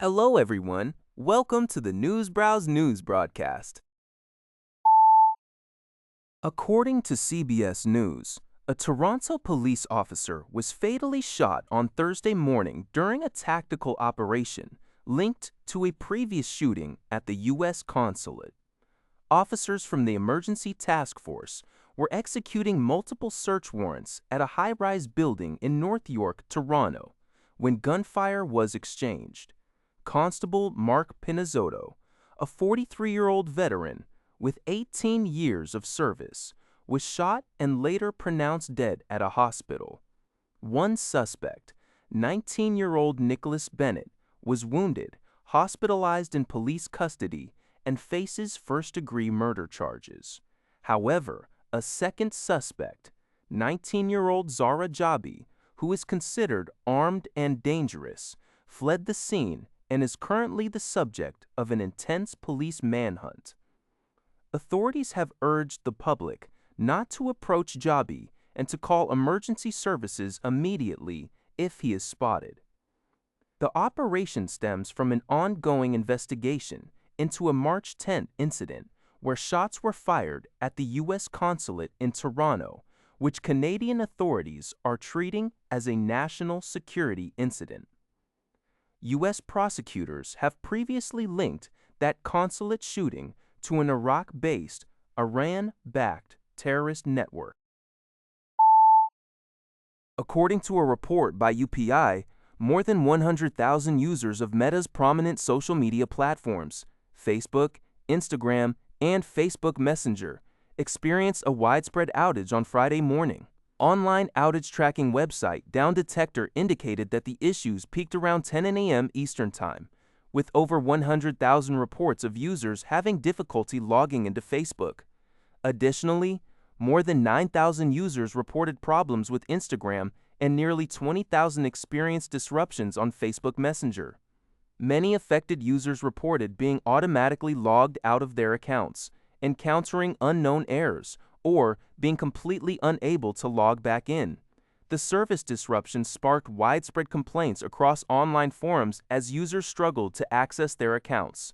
Hello, everyone. Welcome to the Newsbrowse News broadcast. According to CBS News, a Toronto police officer was fatally shot on Thursday morning during a tactical operation linked to a previous shooting at the U.S. Consulate. Officers from the Emergency Task Force were executing multiple search warrants at a high-rise building in North York, Toronto, when gunfire was exchanged. Constable Mark Pinizzotto, a 43-year-old veteran with 18 years of service, was shot and later pronounced dead at a hospital. One suspect, 19-year-old Nicholas Bennett, was wounded, hospitalized in police custody, and faces first-degree murder charges. However, a second suspect, 19-year-old Zara Jabi, who is considered armed and dangerous, fled the scene and is currently the subject of an intense police manhunt. Authorities have urged the public not to approach Jabi and to call emergency services immediately if he is spotted. The operation stems from an ongoing investigation into a March 10 incident where shots were fired at the U.S. Consulate in Toronto, which Canadian authorities are treating as a national security incident. U.S. prosecutors have previously linked that consulate shooting to an Iraq-based, Iran-backed terrorist network. According to a report by UPI, more than 100,000 users of Meta's prominent social media platforms, Facebook, Instagram, and Facebook Messenger, experienced a widespread outage on Friday morning. Online outage tracking website Down Detector indicated that the issues peaked around 10 a.m. Eastern Time, with over 100,000 reports of users having difficulty logging into Facebook. Additionally, more than 9,000 users reported problems with Instagram and nearly 20,000 experienced disruptions on Facebook Messenger. Many affected users reported being automatically logged out of their accounts, encountering unknown errors, or being completely unable to log back in. The service disruption sparked widespread complaints across online forums as users struggled to access their accounts.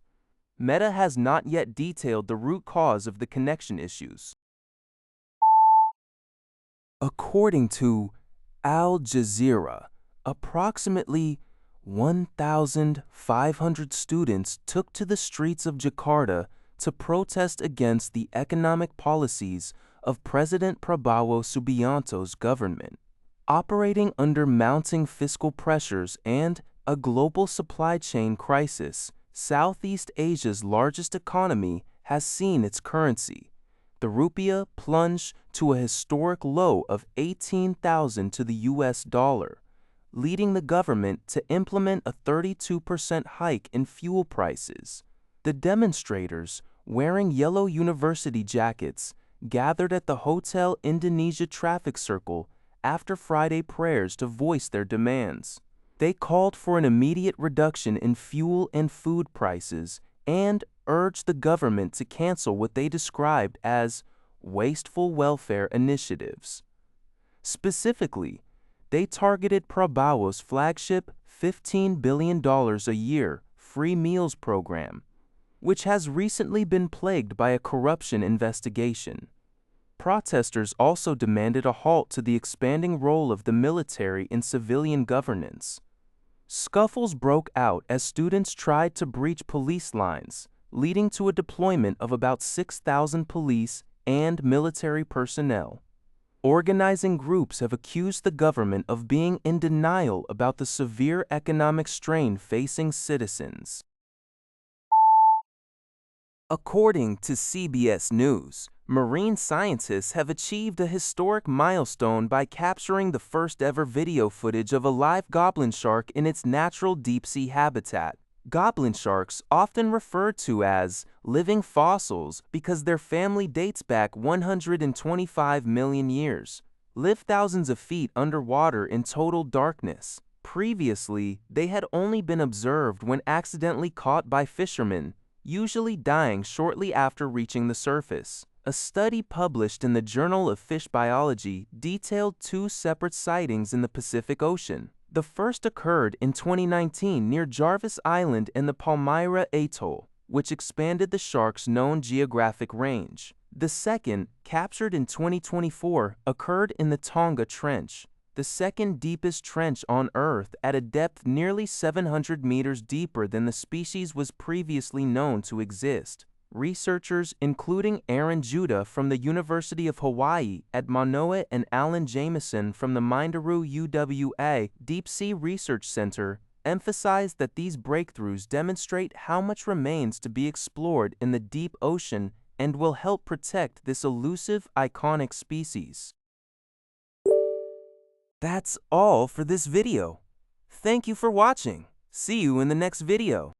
Meta has not yet detailed the root cause of the connection issues. According to Al Jazeera, approximately 1,500 students took to the streets of Jakarta to protest against the economic policies of President Prabowo Subianto's government. Operating under mounting fiscal pressures and a global supply chain crisis, Southeast Asia's largest economy has seen its currency, the rupiah, plunge to a historic low of 18,000 to the US dollar, leading the government to implement a 32% hike in fuel prices. The demonstrators, wearing yellow university jackets, gathered at the Hotel Indonesia traffic circle after Friday prayers to voice their demands. They called for an immediate reduction in fuel and food prices and urged the government to cancel what they described as wasteful welfare initiatives. Specifically, they targeted Prabowo's flagship $15 billion a year free meals program, which has recently been plagued by a corruption investigation. Protesters also demanded a halt to the expanding role of the military in civilian governance. Scuffles broke out as students tried to breach police lines, leading to a deployment of about 6,000 police and military personnel. Organizing groups have accused the government of being in denial about the severe economic strain facing citizens. According to CBS News, marine scientists have achieved a historic milestone by capturing the first-ever video footage of a live goblin shark in its natural deep-sea habitat. Goblin sharks, often referred to as living fossils because their family dates back 125 million years, live thousands of feet underwater in total darkness. Previously, they had only been observed when accidentally caught by fishermen, usually dying shortly after reaching the surface. A study published in the Journal of Fish Biology detailed two separate sightings in the Pacific Ocean. The first occurred in 2019 near Jarvis Island in the Palmyra Atoll, which expanded the shark's known geographic range. The second, captured in 2024, occurred in the Tonga Trench, the second deepest trench on Earth at a depth nearly 700 meters deeper than the species was previously known to exist. Researchers, including Aaron Judah from the University of Hawaii at Manoa and Alan Jameson from the Mindaru UWA Deep Sea Research Center, emphasized that these breakthroughs demonstrate how much remains to be explored in the deep ocean and will help protect this elusive, iconic species. That's all for this video. Thank you for watching. See you in the next video.